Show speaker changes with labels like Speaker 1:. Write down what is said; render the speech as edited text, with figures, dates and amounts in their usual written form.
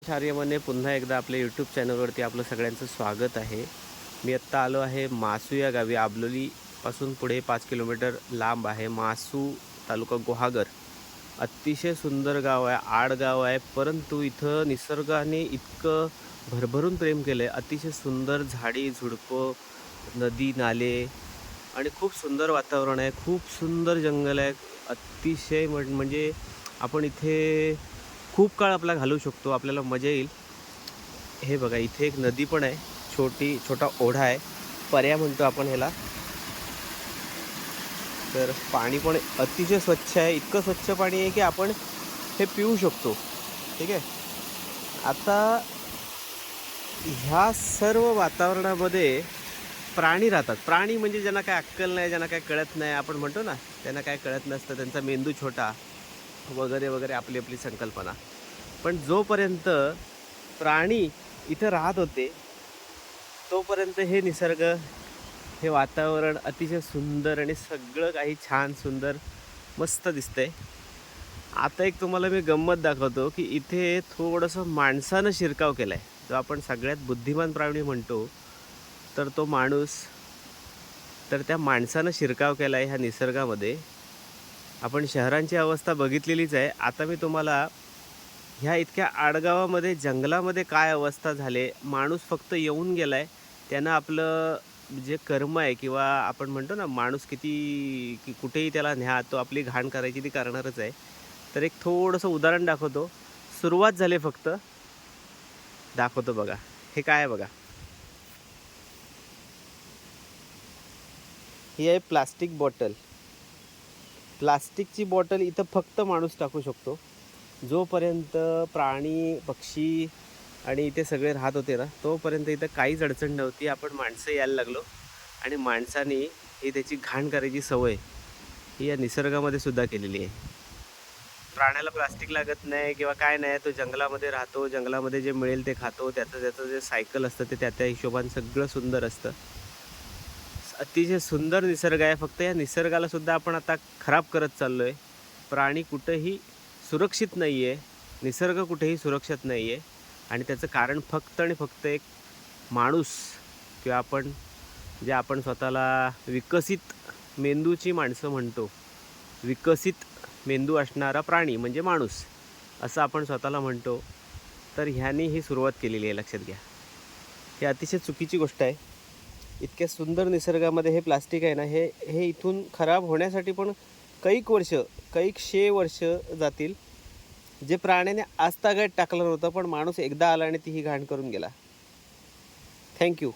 Speaker 1: आर्यमने पुन्हा एकदा आपल्या यूट्यूब चॅनलवरती आपलं सगळ्यांचं स्वागत आहे. मी आत्ता आलो आहे मासू या गावी. आबलोलीपासून पुढे 5 किलोमीटर लांब आहे मासू, तालुका गुहागर. अतिशय सुंदर गाव आहे, आडगाव आहे, परंतु इथं निसर्गाने इतकं भरभरून प्रेम केलं आहे. अतिशय सुंदर झाडी झुडपं, नदी नाले आणि खूप सुंदर वातावरण आहे. खूप सुंदर जंगल आहे. अतिशय म्हणजे आपण इथे खूप काळ आपला घालवू शकतो, आपल्याला मजा येईल. हे बघा, इथे एक नदी पण आहे, छोटा ओढा आहे, पर्या म्हणतो आपण ह्याला. तर पाणी पण अतिशय स्वच्छ आहे. इतकं स्वच्छ पाणी आहे की आपण हे पिऊ शकतो. ठीक आहे. आता ह्या सर्व वातावरणामध्ये प्राणी राहतात. प्राणी म्हणजे ज्यांना काय अक्कल नाही, ज्यांना काय कळत नाही, आपण म्हणतो ना, त्यांना काय कळत नसतं, त्यांचा मेंदू छोटा वगैरे वगैरे, आपली आपली संकल्पना. पण जोपर्यंत प्राणी इथं राहत होते तोपर्यंत हे निसर्ग, हे वातावरण अतिशय सुंदर आणि सगळं काही छान सुंदर मस्त दिसतंय. आता एक तुम्हाला मी गंमत दाखवतो की इथे थोडंसं माणसानं शिरकाव केला आहे. जो आपण सगळ्यात बुद्धिमान प्राणी म्हणतो, तर तो माणूस. तर त्या माणसानं शिरकाव केला आहे ह्या निसर्गामध्ये. आपण शहरांची अवस्था बघितलेलीच आहे. आता मी तुम्हाला ह्या इतक्या आडगावामध्ये जंगलामध्ये काय अवस्था झाली. माणूस फक्त येऊन गेला आहे, त्यानं आपलं जे कर्म आहे, किंवा आपण म्हणतो ना, माणूस की कुठेही त्याला न्या, तो आपली घाण करायची ती करणारच आहे. तर एक थोडंसं उदाहरण दाखवतो. सुरुवात झाली, फक्त दाखवतो बघा. हे काय आहे बघा, ही आहे प्लास्टिक बॉटल. प्लास्टिकची बॉटल इथं फक्त माणूस टाकू शकतो. जोपर्यंत प्राणी पक्षी आणि इथे सगळे राहत होते ना, तोपर्यंत इथं काहीच अडचण नव्हती. आपण माणसं यायला लागलो आणि माणसाने ही त्याची घाण करायची सवय ही या निसर्गामध्ये सुद्धा केलेली आहे. प्राण्याला प्लास्टिक लागत नाही किंवा काय नाही, तो जंगलामध्ये राहतो, जंगलामध्ये जे मिळेल ते खातो, त्याचं जे सायकल असतं ते त्या हिशोबाने सगळं सुंदर असतं. अतिशय सुंदर निसर्ग आहे. फक्त या निसर्गाला सुद्धा आपण आता खराब करत चाललो आहे. प्राणी कुठेही सुरक्षित नाही आहे, निसर्ग कुठेही सुरक्षित नाही आहे. आणि त्याचं कारण फक्त आणि फक्त एक माणूस, किंवा आपण स्वतःला विकसित मेंदूची माणसं म्हणतो. विकसित मेंदू असणारा प्राणी म्हणजे माणूस, असं आपण स्वतःला म्हणतो. तर ह्याने ही सुरुवात केलेली आहे, लक्षात घ्या. ही अतिशय चुकीची गोष्ट आहे. इतक्या सुंदर निसर्गामध्ये हे प्लास्टिक आहे ना, हे इथून खराब होण्यासाठी पण कैक शे वर्ष जातील. जे प्राण्याने आजतागायत टाकलं नव्हतं, पण माणूस एकदा आला आणि ती ही घाण करून गेला. थँक्यू.